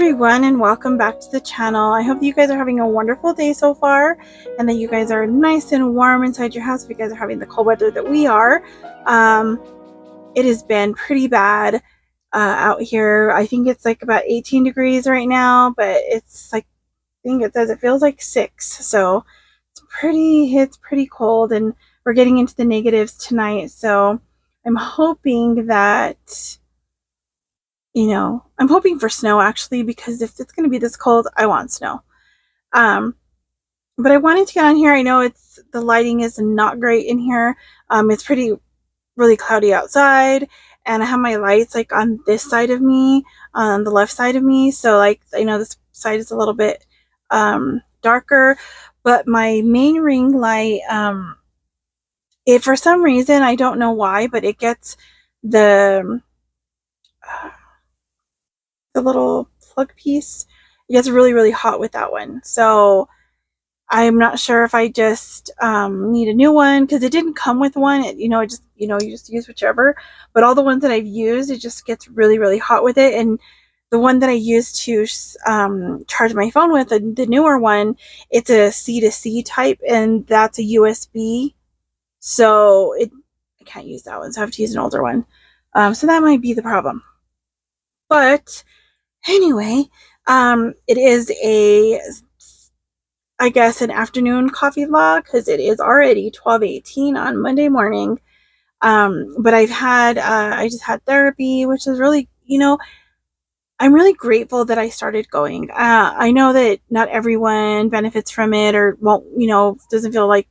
everyone, and welcome back to the channel. I hope you guys are having a wonderful day so far and that you guys are nice and warm inside your house if you guys are having the cold weather that we are. It has been pretty bad out here. I think it's like about 18 degrees right now, but it's like, I think it says it feels like 6, so it's pretty cold, and we're getting into the negatives tonight. So I'm hoping that, I'm hoping for snow, actually, because if it's going to be this cold, I want snow. But I wanted to get on here. I know the lighting is not great in here. It's really cloudy outside, and I have my lights like on this side of me, on the left side of me. So like, I know this side is a little bit darker, but my main ring light, it, for some reason, I don't know why, but it gets the little plug piece, it gets really, really hot with that one. So I'm not sure if I just need a new one, because it didn't come with one. You just use whichever. But all the ones that I've used, it just gets really, really hot with it. And the one that I use to charge my phone with, the newer one, it's a C2C type, and that's a USB. So I can't use that one, so I have to use an older one. So that might be the problem. But anyway, it is I guess an afternoon coffee vlog, because it is already 12:18 on Monday morning. But I just had therapy, which is really, I'm really grateful that I started going. I know that not everyone benefits from it, or won't, doesn't feel like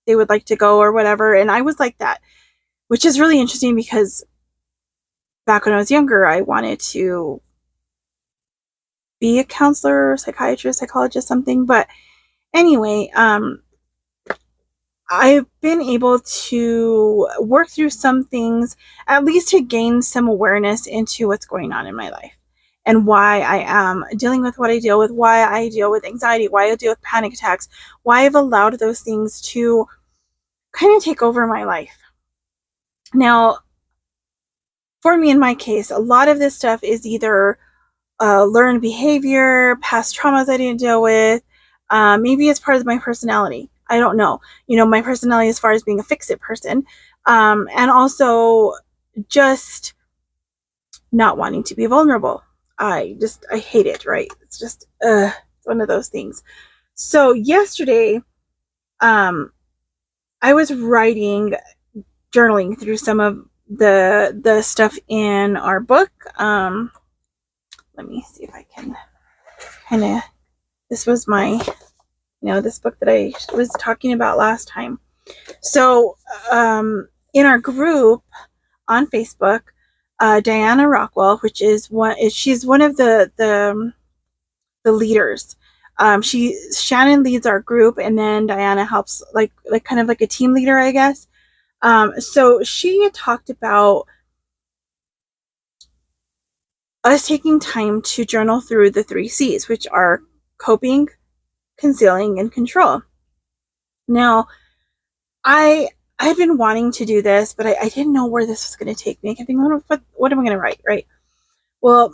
they would like to go or whatever. And I was like that, which is really interesting, because back when I was younger, I wanted to be a counselor, psychiatrist, psychologist, something. But anyway, I've been able to work through some things, at least to gain some awareness into what's going on in my life, and why I am dealing with what I deal with, why I deal with anxiety, why I deal with panic attacks, why I've allowed those things to kind of take over my life. Now, for me, in my case, a lot of this stuff is either learned behavior, past traumas I didn't deal with. Maybe it's part of my personality. I don't know. My personality as far as being a fix-it person. And also just not wanting to be vulnerable. I hate it, right? It's just it's one of those things. So yesterday, I was journaling through some of the stuff in our book. Let me see if I can kind of, this was my, this book that I was talking about last time. So in our group on Facebook, Diana Rockwell, she's one of the leaders. Shannon leads our group, and then Diana helps, like kind of like a team leader, I guess. So she had talked about us taking time to journal through the 3 C's, which are coping, concealing, and control. Now, I've been wanting to do this, but I didn't know where this was going to take me. I kept thinking, what am I going to write, right? Well,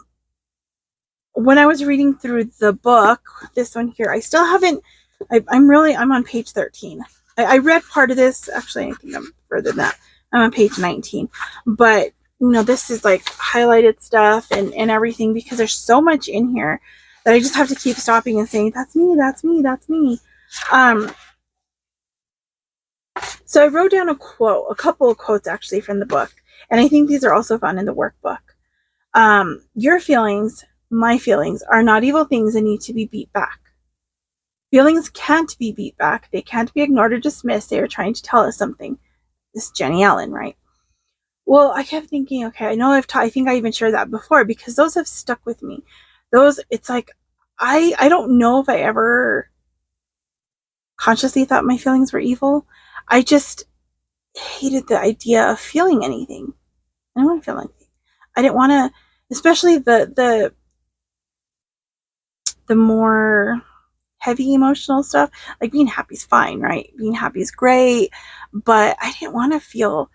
when I was reading through the book, this one here, I still haven't, I'm on page 13. I read part of this. Actually, I think I'm further than that. I'm on page 19. But, this is like highlighted stuff and everything, because there's so much in here that I just have to keep stopping and saying, that's me, that's me, that's me. So I wrote down a couple of quotes actually from the book, and I think these are also found in the workbook. Your feelings, my feelings, are not evil things that need to be beat back. Feelings can't be beat back. They can't be ignored or dismissed. They are trying to tell us something. This is Jenny Allen, right? Well, I kept thinking, okay, I know I think I even shared that before, because those have stuck with me. It's like, I don't know if I ever consciously thought my feelings were evil. I just hated the idea of feeling anything. I didn't want to feel anything. I didn't want to, especially the more heavy emotional stuff. Like, being happy is fine, right? Being happy is great, but I didn't want to feel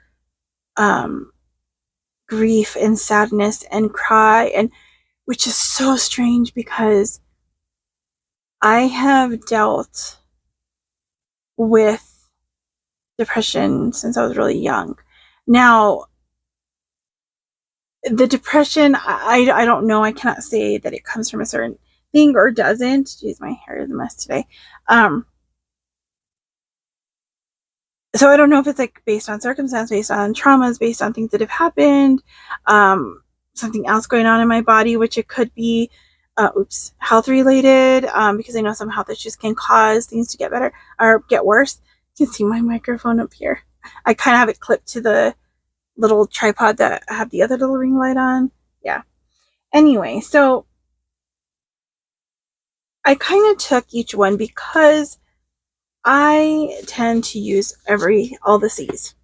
grief and sadness and cry. And which is so strange because I have dealt with depression since I was really young. Now, the depression, I don't know. I cannot say that it comes from a certain thing or doesn't. Jeez, my hair is a mess today. So I don't know if it's like based on circumstance, based on traumas, based on things that have happened, something else going on in my body, which it could be, health related, because I know some health issues can cause things to get better or get worse. You can see my microphone up here. I kind of have it clipped to the little tripod that I have the other little ring light on. Yeah. Anyway, so I kind of took each one because I tend to use all the C's.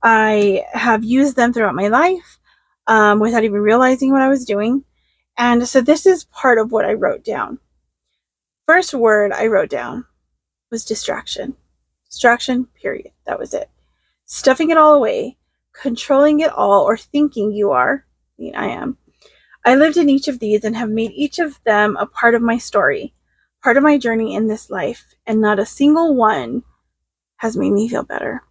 I have used them throughout my life without even realizing what I was doing. And so this is part of what I wrote down. First word I wrote down was distraction. Distraction, period. That was it. Stuffing it all away, controlling it all, or thinking you are. I mean, I am. I lived in each of these and have made each of them a part of my story, part of my journey in this life, and not a single one has made me feel better,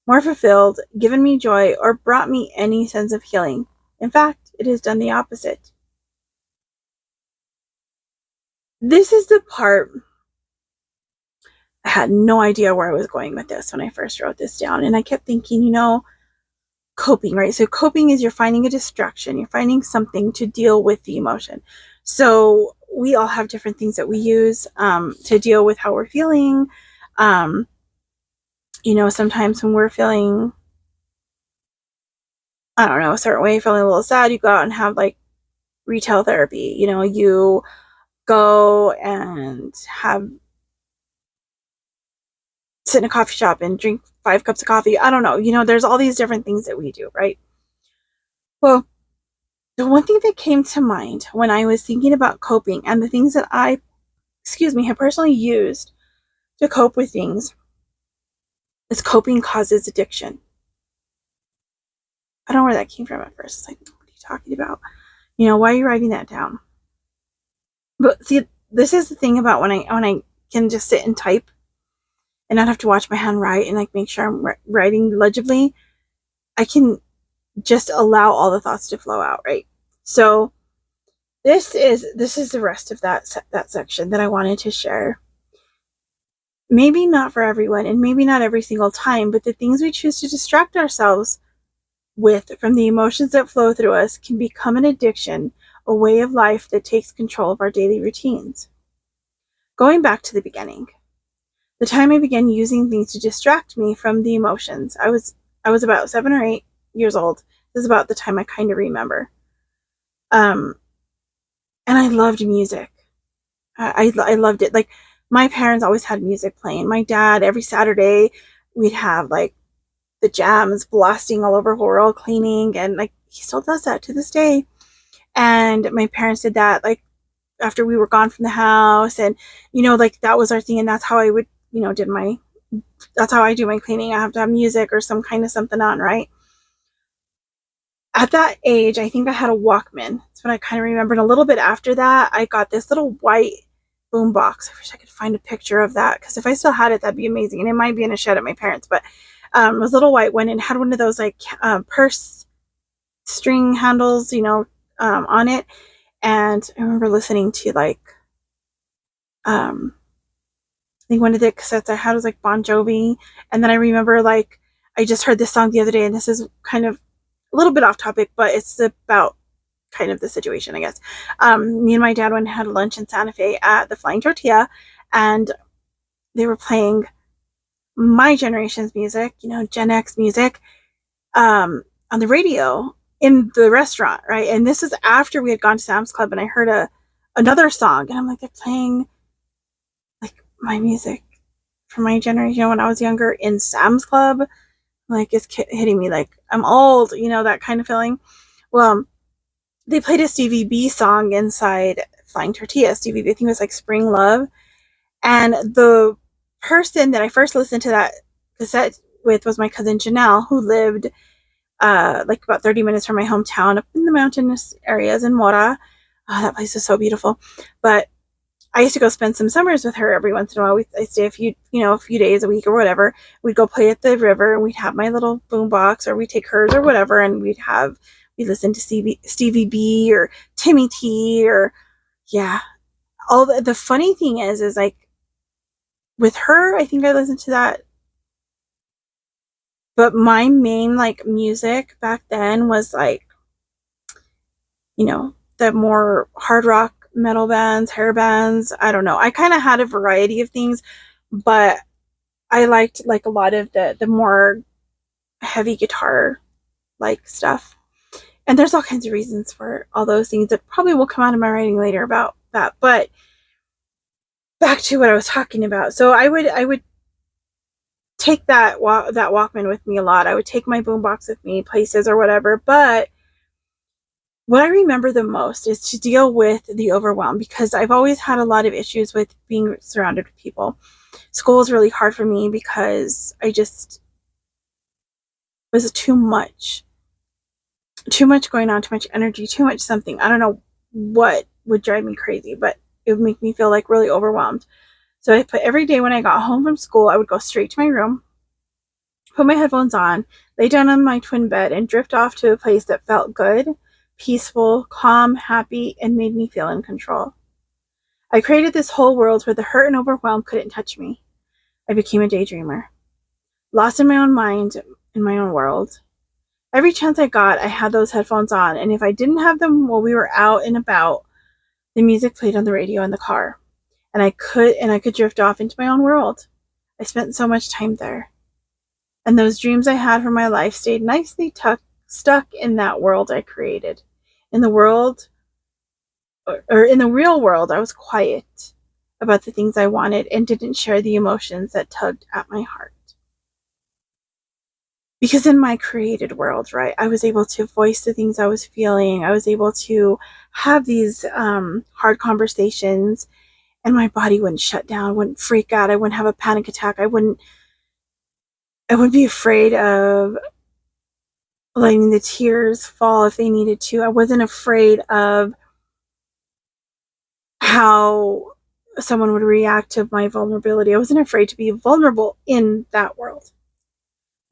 more fulfilled, given me joy, or brought me any sense of healing. In fact, it has done the opposite. This is the part I had no idea where I was going with this when I first wrote this down. And I kept thinking, coping, right? So coping is you're finding a distraction, you're finding something to deal with the emotion. So we all have different things that we use to deal with how we're feeling. Sometimes when we're feeling, I don't know, a certain way, feeling a little sad, you go out and have like retail therapy. You go and sit in a coffee shop and drink 5 cups of coffee. I don't know. There's all these different things that we do, right? Well, the one thing that came to mind when I was thinking about coping and the things that I, have personally used to cope with things is coping causes addiction. I don't know where that came from at first. It's like, what are you talking about? Why are you writing that down? But see, this is the thing about when I can just sit and type and not have to watch my hand write and like make sure I'm writing legibly. I can just allow all the thoughts to flow out, right? So this is the rest of that section that I wanted to share. Maybe not for everyone and maybe not every single time, but the things we choose to distract ourselves with from the emotions that flow through us can become an addiction, a way of life that takes control of our daily routines. Going back to the beginning, the time I began using things to distract me from the emotions, I was about 7 or 8 years old. This is about the time I kind of remember. And I loved music. I loved it. Like, my parents always had music playing. My dad, every Saturday, we'd have like the jams blasting all over while we're all cleaning, and like he still does that to this day. And my parents did that like after we were gone from the house, and like that was our thing, and that's how I would that's how I do my cleaning. I have to have music or some kind of something on, right? At that age, I think I had a Walkman. That's what I kind of remember. And a little bit after that, I got this little white boom box. I wish I could find a picture of that, because if I still had it, that'd be amazing. And it might be in a shed at my parents', but it was a little white one and had one of those like purse string handles, on it. And I remember listening to like, I think one of the cassettes I had was like Bon Jovi. And then I remember like, I just heard this song the other day, and this is kind of a little bit off topic, but it's about kind of the situation, I guess. Me and my dad went and had lunch in Santa Fe at the Flying Tortilla, and they were playing my generation's music, Gen X music, on the radio in the restaurant, right? And this is after we had gone to Sam's Club, and I heard another song, and I'm like, they're playing like my music from my generation when I was younger in Sam's Club. Like, it's hitting me like I'm old, that kind of feeling. Well, they played a Stevie B song inside Flying Tortilla. Stevie B, I think it was like Spring Love. And the person that I first listened to that cassette with was my cousin Janelle, who lived like about 30 minutes from my hometown, up in the mountainous areas in Mora. Oh, that place is so beautiful. But I used to go spend some summers with her every once in a while. I stay a few days a week or whatever. We'd go play at the river, and we'd have my little boombox, or we'd take hers or whatever, and we'd listen to Stevie B or Timmy T, or yeah. All the funny thing is like with her, I think I listened to that. But my main like music back then was like, the more hard rock metal bands, hair bands. I don't know. I kind of had a variety of things, but I liked like a lot of the more heavy guitar like stuff. And there's all kinds of reasons for all those things that probably will come out in my writing later about that. But back to what I was talking about. So I would take that Walkman with me a lot. I would take my boombox with me places or whatever. But what I remember the most is to deal with the overwhelm, because I've always had a lot of issues with being surrounded with people. School is really hard for me because I just was too much going on, too much energy, too much something. I don't know what would drive me crazy, but it would make me feel like really overwhelmed. So I put every day when I got home from school, I would go straight to my room, put my headphones on, lay down on my twin bed, and drift off to a place that felt good, peaceful, calm, happy, and made me feel in control. I created this whole world where the hurt and overwhelm couldn't touch me. I became a daydreamer, lost in my own mind, in my own world. Every chance I got, I had those headphones on, and if I didn't have them while we were out and about, the music played on the radio in the car, and I could drift off into my own world. I spent so much time there, and those dreams I had for my life stayed nicely stuck in that world I created. In the world, or in the real world, I was quiet about the things I wanted and didn't share the emotions that tugged at my heart. Because in my created world, right, I was able to voice the things I was feeling. I was able to have these hard conversations, and my body wouldn't shut down, wouldn't freak out. I wouldn't have a panic attack. I wouldn't be afraid of letting the tears fall if they needed to. I wasn't afraid of how someone would react to my vulnerability. I wasn't afraid to be vulnerable in that world.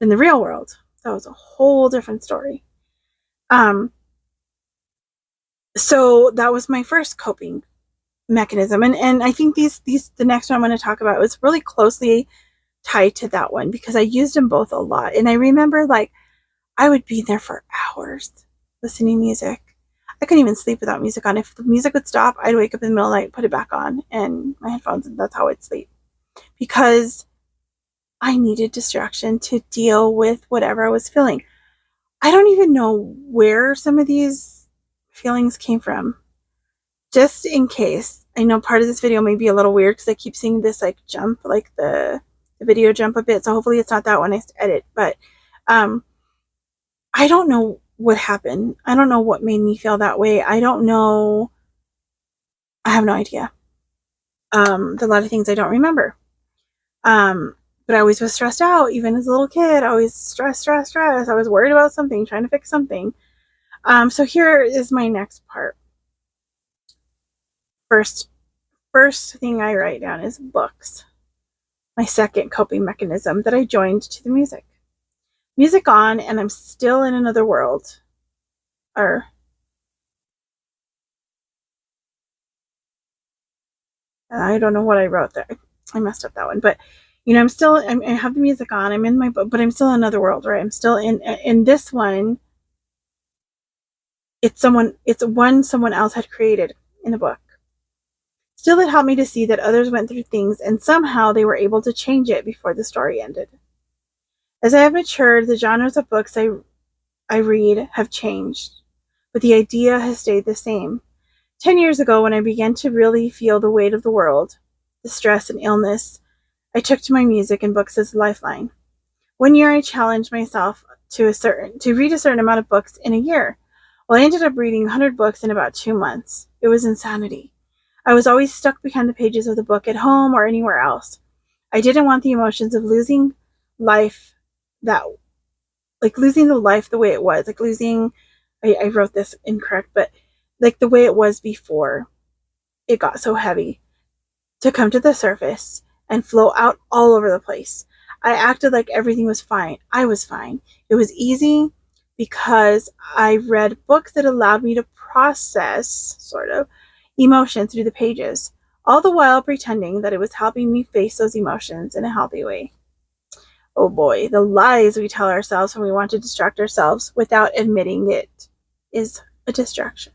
In the real world, that was a whole different story. So that was my first coping mechanism, and I think the next one I'm going to talk about was really closely tied to that one, because I used them both a lot. And I remember like I would be there for hours listening to music. I couldn't even sleep without music on. If the music would stop, I'd wake up in the middle of the night, put it back on, and my headphones, and that's how I'd sleep, because I needed distraction to deal with whatever I was feeling. I don't even know where some of these feelings came from. Just in case, I know part of this video may be a little weird because I keep seeing this like jump, like the video jump a bit. So hopefully it's not that when I edit. But I don't know what happened. I don't know what made me feel that way. I don't know. I have no idea. There's a lot of things I don't remember. But I always was stressed out, even as a little kid. I always stressed. I was worried about something, trying to fix something. So here is my next part. First thing I write down is books. My second coping mechanism that I joined to the music. Music on, and I'm still in another world. Or I don't know what I wrote there. I messed up that one, but I have the music on. I'm in my book, but I'm still in another world, right? I'm still in this one. It's someone else had created in the book. Still, it helped me to see that others went through things, and somehow they were able to change it before the story ended. As I have matured, the genres of books I read have changed, but the idea has stayed the same. 10 years ago, when I began to really feel the weight of the world, the stress and illness, I took to my music and books as a lifeline. One year, I challenged myself to read a certain amount of books in a year. Well, I ended up reading 100 books in about 2 months. It was insanity. I was always stuck behind the pages of the book at home or anywhere else. I didn't want the emotions of losing life that like losing the life the way it was, like losing, I wrote this incorrect, but like the way it was before it got so heavy, to come to the surface and flow out all over the place. I acted like everything was fine. I was fine. It was easy because I read books that allowed me to process, sort of, emotion through the pages, all the while pretending that it was helping me face those emotions in a healthy way. Oh boy, the lies we tell ourselves when we want to distract ourselves without admitting it is a distraction.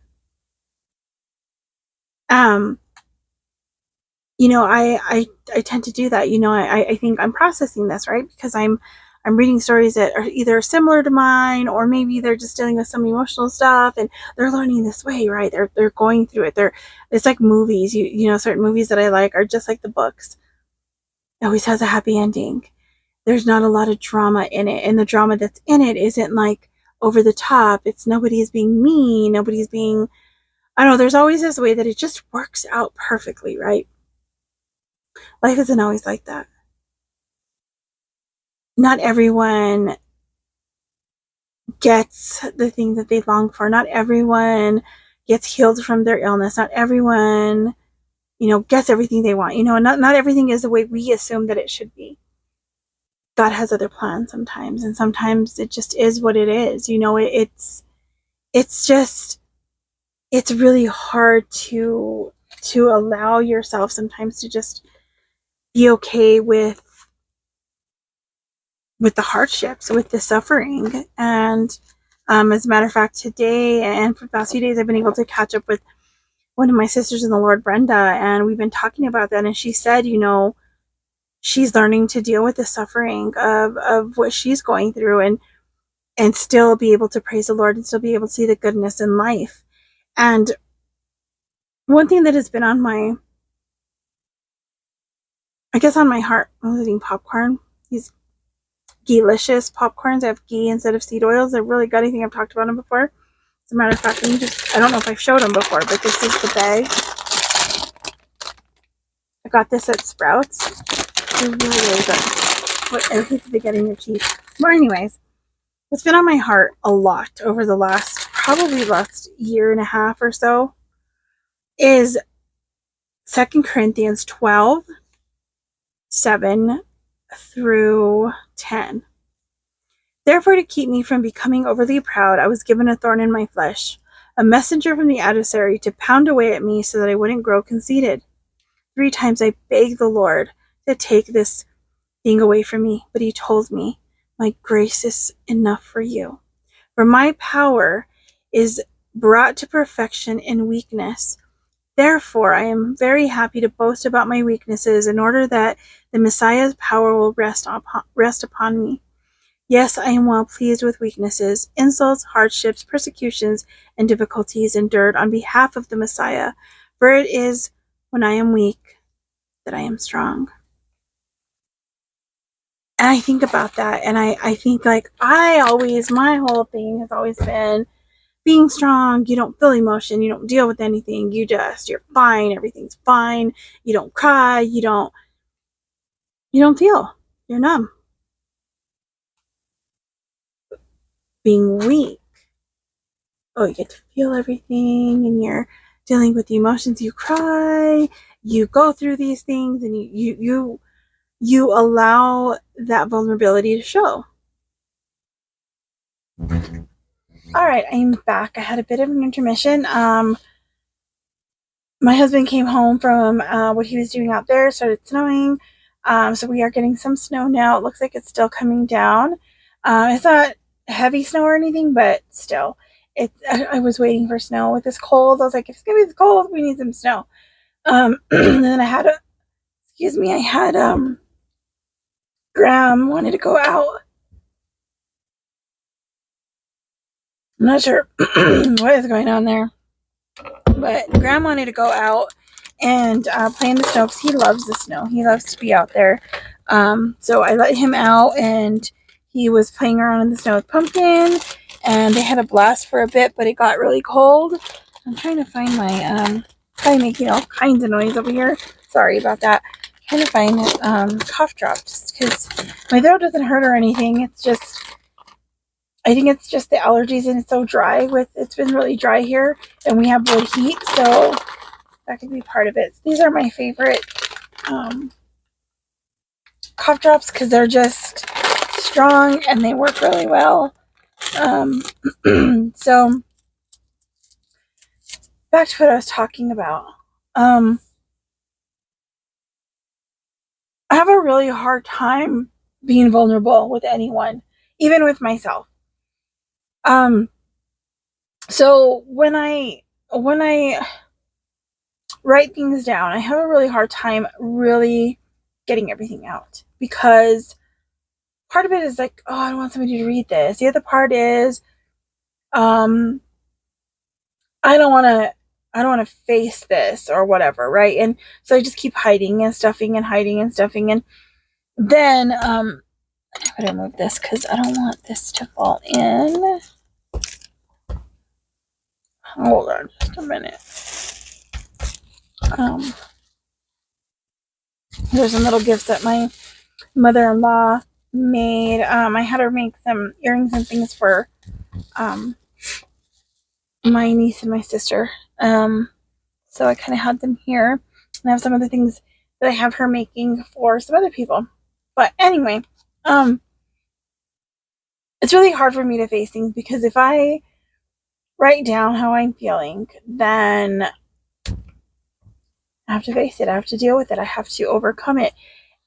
Um, I tend to do that. I think I'm processing this, right? Because I'm reading stories that are either similar to mine, or maybe they're just dealing with some emotional stuff and they're learning this way, right? They're going through it. It's like movies. Certain movies that I like are just like the books. It always has a happy ending. There's not a lot of drama in it, and the drama that's in it isn't like over the top. It's nobody is being mean, nobody's being, I don't know, there's always this way that it just works out perfectly, right? Life isn't always like that. Not everyone gets the thing that they long for. Not everyone gets healed from their illness. Not everyone, gets everything they want. Not everything is the way we assume that it should be. God has other plans sometimes, and sometimes it just is what it is. It's really hard to allow yourself sometimes to just be okay with the hardships, with the suffering. And as a matter of fact, today and for the past few days, I've been able to catch up with one of my sisters in the Lord, Brenda, and we've been talking about that. And she said, she's learning to deal with the suffering of what she's going through, and still be able to praise the Lord and still be able to see the goodness in life. And one thing that has been on my heart, I was eating popcorn. These Ghee-licious popcorns. I have ghee instead of seed oils. They're really good. I think I've talked about them before. As a matter of fact, I don't know if I've showed them before, but this is the bag. I got this at Sprouts. They're really, really good. But I hate that they get in your teeth. But anyways, what's been on my heart a lot over the probably last year and a half or so, is 2 Corinthians 12, 7 through 10. Therefore, to keep me from becoming overly proud, I was given a thorn in my flesh, a messenger from the adversary to pound away at me so that I wouldn't grow conceited. 3 times I begged the Lord to take this thing away from me, but he told me, my grace is enough for you. For my power is brought to perfection in weakness. Therefore, I am very happy to boast about my weaknesses, in order that the Messiah's power will rest upon me. Yes, I am well pleased with weaknesses, insults, hardships, persecutions, and difficulties endured on behalf of the Messiah. For it is when I am weak that I am strong. And I think about that, and I think, like, my whole thing has always been being strong. You don't feel emotion, you don't deal with anything, you're fine, everything's fine, you don't cry, you don't feel, you're numb. Being weak, you get to feel everything, and you're dealing with the emotions, you cry, you go through these things, and you allow that vulnerability to show. All right, I'm back. I had a bit of an intermission. My husband came home from what he was doing out there. It started snowing. So we are getting some snow now. It looks like it's still coming down. It's not heavy snow or anything, but still. I was waiting for snow with this cold. I was like, if it's going to be this cold, we need some snow. And then I had Graham wanted to go out. I'm not sure what is going on there. But Graham wanted to go out and play in the snow because he loves the snow. He loves to be out there. So I let him out, and he was playing around in the snow with Pumpkin, and they had a blast for a bit, but it got really cold. I'm trying to find my, probably making all kinds of noise over here. Sorry about that. I'm trying to find cough drop, just because my throat doesn't hurt or anything. It's just, I think it's just the allergies, and it's so dry. It's been really dry here, and we have wood heat, so that could be part of it. These are my favorite cough drops because they're just strong and they work really well. So back to what I was talking about. I have a really hard time being vulnerable with anyone, even with myself. So when I write things down, I have a really hard time really getting everything out, because part of it is like, oh, I don't want somebody to read this. The other part is, I don't want to face this or whatever, right? And so I just keep hiding and stuffing and hiding and stuffing, and then I better move this because I don't want this to fall in. Hold on just a minute. There's some little gifts that my mother-in-law made. I had her make some earrings and things for my niece and my sister. So I kind of had them here, and I have some other things that I have her making for some other people. But anyway, it's really hard for me to face things, because if I write down how I'm feeling, then I have to face it. I have to deal with it. I have to overcome it.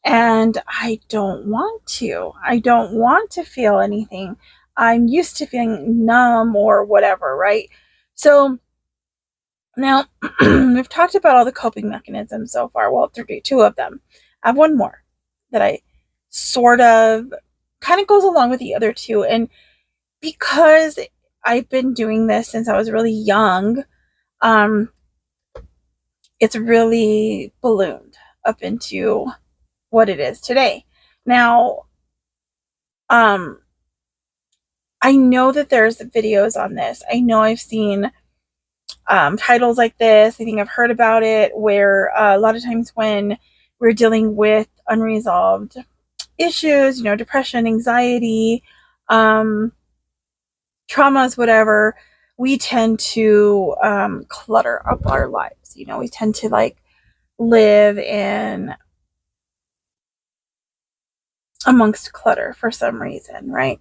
And I don't want to. I don't want to feel anything. I'm used to feeling numb or whatever, right? So now we've talked about all the coping mechanisms so far. Well, two of them. I have one more that I sort of kind of goes along with the other two. And because I've been doing this since I was really young, it's really ballooned up into what it is today. Now, I know that there's videos on this. I know I've seen titles like this. I think I've heard about it, where a lot of times when we're dealing with unresolved issues, depression, anxiety, traumas, whatever, we tend to clutter up our lives. We tend to like live in amongst clutter for some reason, right?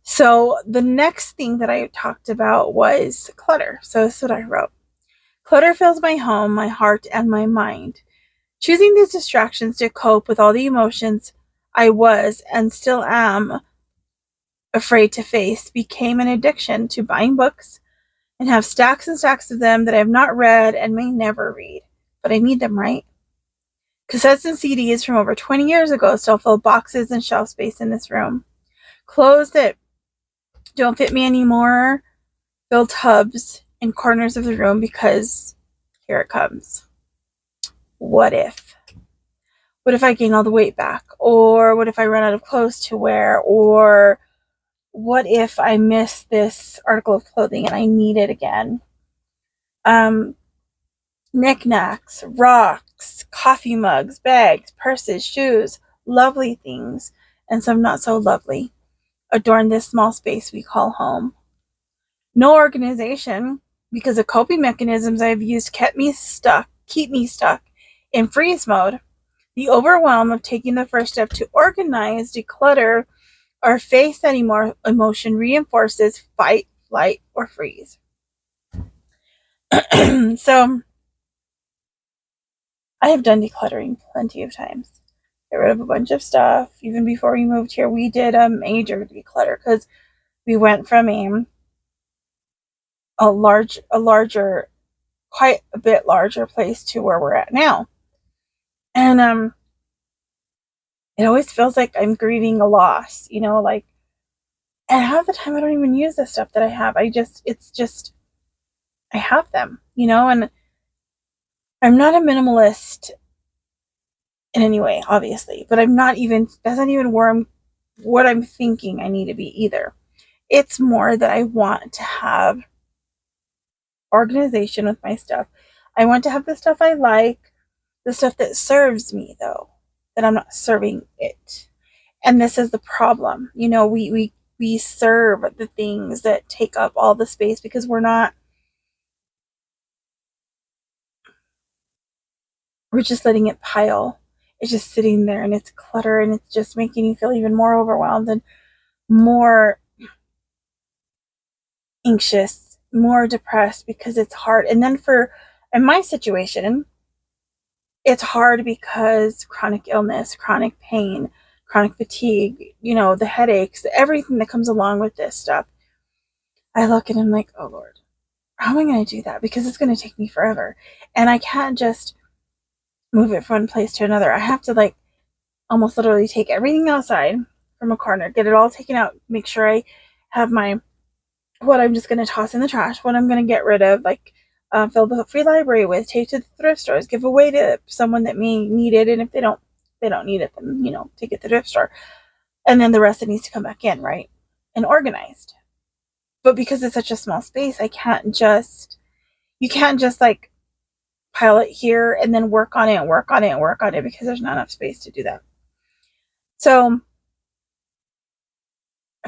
So the next thing that I talked about was clutter. So this is what I wrote. Clutter fills my home, my heart, and my mind. Choosing these distractions to cope with all the emotions I was and still am afraid to face became an addiction to buying books and have stacks and stacks of them that I have not read and may never read. But I need them, right? Cassettes and CDs from over 20 years ago still fill boxes and shelf space in this room. Clothes that don't fit me anymore fill tubs in corners of the room, because here it comes. What if? What if I gain all the weight back? Or what if I run out of clothes to wear? Or what if I miss this article of clothing and I need it again? Knickknacks, rocks, coffee mugs, bags, purses, shoes, lovely things, and some not so lovely, adorn this small space we call home. No organization, because the coping mechanisms I've used keep me stuck in freeze mode. The overwhelm of taking the first step to organize, declutter, or face any more emotion reinforces fight, flight, or freeze. So I have done decluttering plenty of times. Get rid of a bunch of stuff. Even before we moved here, we did a major declutter, because we went from quite a bit larger place to where we're at now. And it always feels like I'm grieving a loss, like, and half the time I don't even use the stuff that I have. I have them, and I'm not a minimalist in any way, obviously, but that's not even what I'm thinking I need to be either. It's more that I want to have organization with my stuff. I want to have the stuff I like, the stuff that serves me, though, that I'm not serving it. And this is the problem. We we serve the things that take up all the space, because we're just letting it pile. It's just sitting there and it's clutter, and it's just making you feel even more overwhelmed and more anxious, more depressed, because it's hard. And then in my situation, it's hard because chronic illness, chronic pain, chronic fatigue, the headaches, everything that comes along with this stuff. I look at it and I'm like, oh Lord, how am I going to do that? Because it's going to take me forever. And I can't just move it from one place to another. I have to like almost literally take everything outside from a corner, get it all taken out, make sure I have what I'm just going to toss in the trash, what I'm going to get rid of, like fill the free library with, take to the thrift stores, give away to someone that may need it. And if they don't need it, then, take it to the thrift store. And then the rest, it needs to come back in, right? And organized. But because it's such a small space, you can't just like pile it here and then work on it, because there's not enough space to do that. So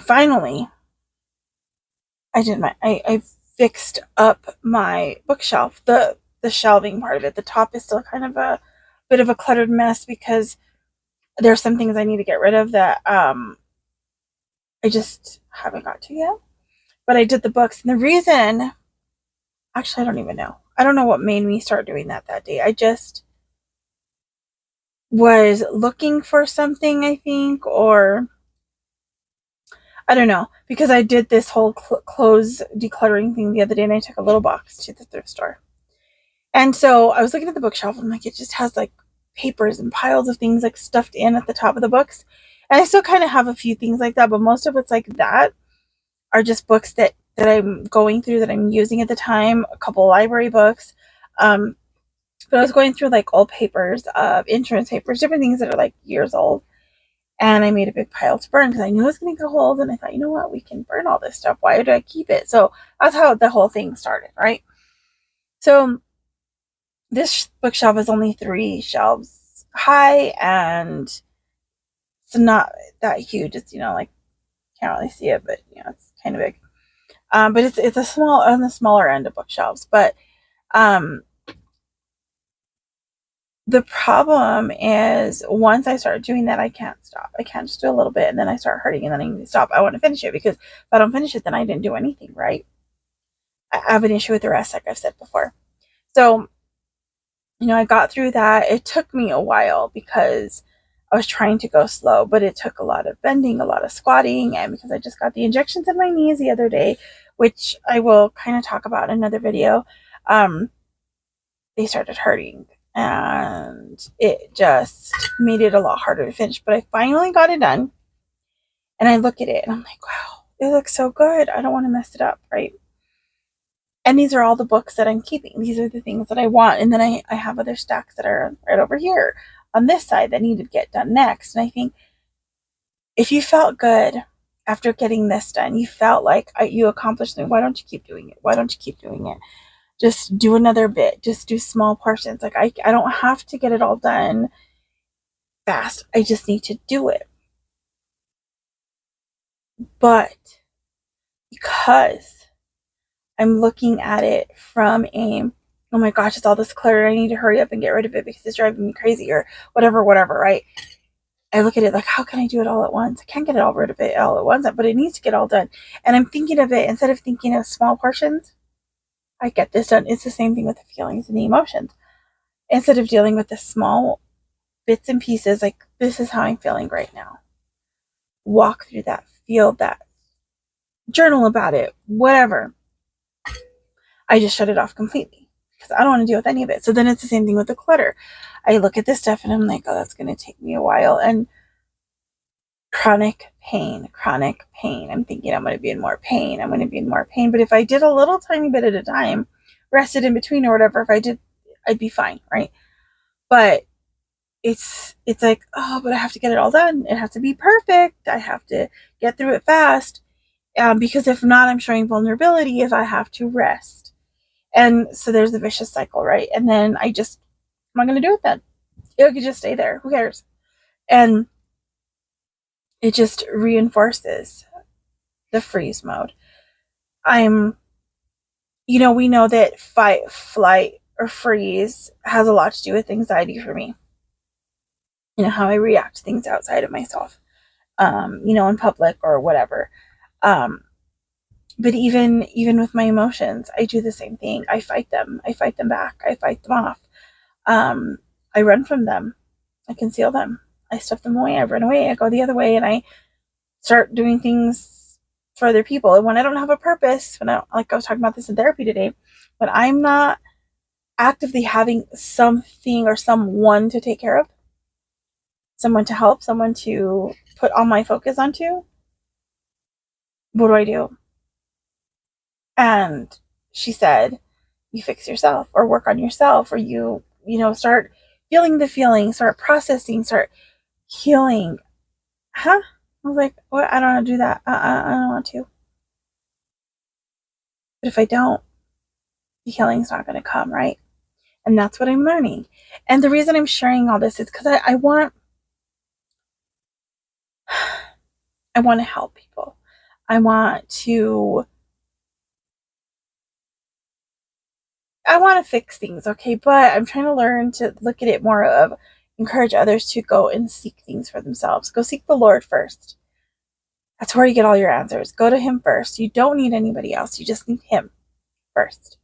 finally, I fixed up my bookshelf, the shelving part of it. The top is still kind of a bit of a cluttered mess because there's some things I need to get rid of that I just haven't got to yet. But I did the books, and the reason, actually, I don't even know. I don't know what made me start doing that day. I just was looking for something, I think, or I don't know, because I did this whole clothes decluttering thing the other day, and I took a little box to the thrift store. And so I was looking at the bookshelf, and like, it just has like papers and piles of things like stuffed in at the top of the books. And I still kind of have a few things like that, but most of it's like that are just books that I'm going through, that I'm using at the time, a couple library books. But I was going through like old papers, insurance papers, different things that are like years old. And I made a big pile to burn because I knew it was going to go old. And I thought, you know what, we can burn all this stuff. Why do I keep it? So that's how the whole thing started, right? So this bookshelf is only 3 shelves high, and it's not that huge. It's, like, can't really see it, but, it's kind of big. But it's on the smaller end of bookshelves. But the problem is, once I start doing that, I can't stop. I can't just do a little bit and then I start hurting and then I need to stop. I want to finish it, because if I don't finish it, then I didn't do anything, right? I have an issue with the rest, like I've said before. So, I got through that. It took me a while because I was trying to go slow, but it took a lot of bending, a lot of squatting, and because I just got the injections in my knees the other day, which I will kind of talk about in another video, they started hurting, and it just made it a lot harder to finish. But I finally got it done, and I look at it and I'm like, wow, it looks so good. I don't want to mess it up, right? And these are all the books that I'm keeping. These are the things that I want. And then I have other stacks that are right over here on this side that need to get done next. And I think if you felt good after getting this done, you felt like you accomplished something, why don't you keep doing it? Why don't you keep doing it? Just do another bit. Just do small portions. Like, I don't have to get it all done fast. I just need to do it. But because I'm looking at it from oh my gosh, it's all this clutter, I need to hurry up and get rid of it because it's driving me crazy, or whatever, right? I look at it like, how can I do it all at once? I can't get it all rid of it all at once, but it needs to get all done. And I'm thinking of it, instead of thinking of small portions, I get this done. It's the same thing with the feelings and the emotions. Instead of dealing with the small bits and pieces, like, this is how I'm feeling right now. Walk through that, feel that, journal about it, whatever. I just shut it off completely because I don't want to deal with any of it. So then it's the same thing with the clutter. I look at this stuff and I'm like, oh, that's going to take me a while. And chronic pain. I'm thinking I'm going to be in more pain. But if I did a little tiny bit at a time, rested in between or whatever, if I did, I'd be fine, right? But it's like, oh, but I have to get it all done. It has to be perfect. I have to get through it fast. Because if not, I'm showing vulnerability if I have to rest. And so there's a vicious cycle, right? And then I'm not going to do it then. It could just stay there. Who cares? And it just reinforces the freeze mode. We know that fight, flight, or freeze has a lot to do with anxiety for me. How I react to things outside of myself, in public or whatever. Um, but even with my emotions, I do the same thing. I fight them. I fight them back. I fight them off. I run from them. I conceal them. I stuff them away. I run away. I go the other way, and I start doing things for other people. And when I don't have a purpose, like I was talking about this in therapy today, when I'm not actively having something or someone to take care of, someone to help, someone to put all my focus onto, what do? And she said, you fix yourself, or work on yourself, or start feeling the feeling, start processing, start healing. Huh? I was like, what? I don't want to do that. I don't want to. But if I don't, the healing's not going to come, right? And that's what I'm learning. And the reason I'm sharing all this is because I want to help people. I want to fix things, okay? But I'm trying to learn to look at it more of encourage others to go and seek things for themselves. Go seek the Lord first. That's where you get all your answers. Go to Him first. You don't need anybody else. You just need Him first.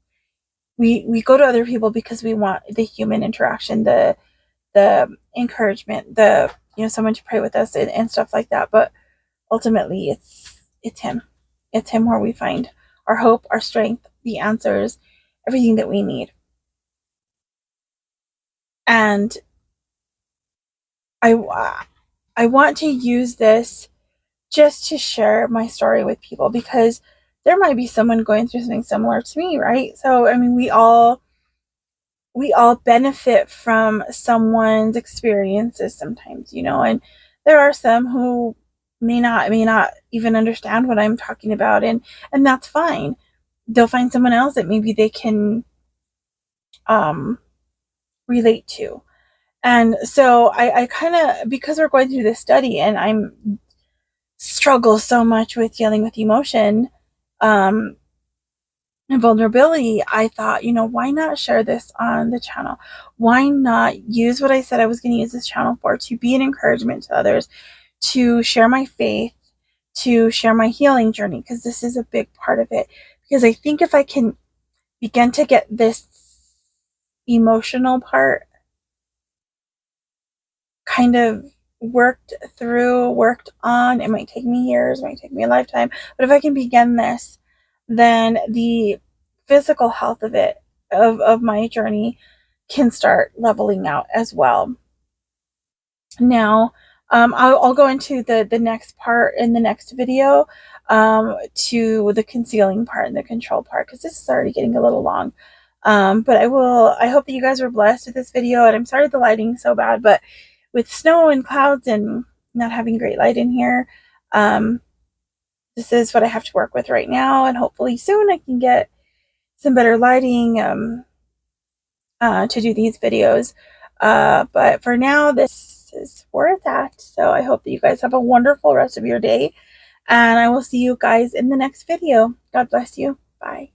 We go to other people because we want the human interaction, the encouragement, the someone to pray with us and stuff like that. But ultimately, it's Him. It's Him where we find our hope, our strength, the answers, everything that we need. And I want to use this just to share my story with people, because there might be someone going through something similar to me, right? So, I mean, we all benefit from someone's experiences sometimes, and there are some who may not even understand what I'm talking about, and that's fine. They'll find someone else that maybe they can relate to. And so I kind of, because we're going through this study and I'm struggle so much with dealing with emotion and vulnerability, I thought, why not share this on the channel? Why not use what I said I was going to use this channel for, to be an encouragement to others, to share my faith, to share my healing journey, because this is a big part of it. Because I think if I can begin to get this emotional part kind of worked on, it might take me years, it might take me a lifetime, but if I can begin this, then the physical health of it, of my journey, can start leveling out as well. Now, I'll go into the next part in the next video, to the concealing part and the control part, because this is already getting a little long. But I hope that you guys were blessed with this video, and I'm sorry the lighting's so bad, but with snow and clouds and not having great light in here, this is what I have to work with right now, and hopefully soon I can get some better lighting to do these videos. But for now, this is where it's at. So I hope that you guys have a wonderful rest of your day, and I will see you guys in the next video. God bless you. Bye.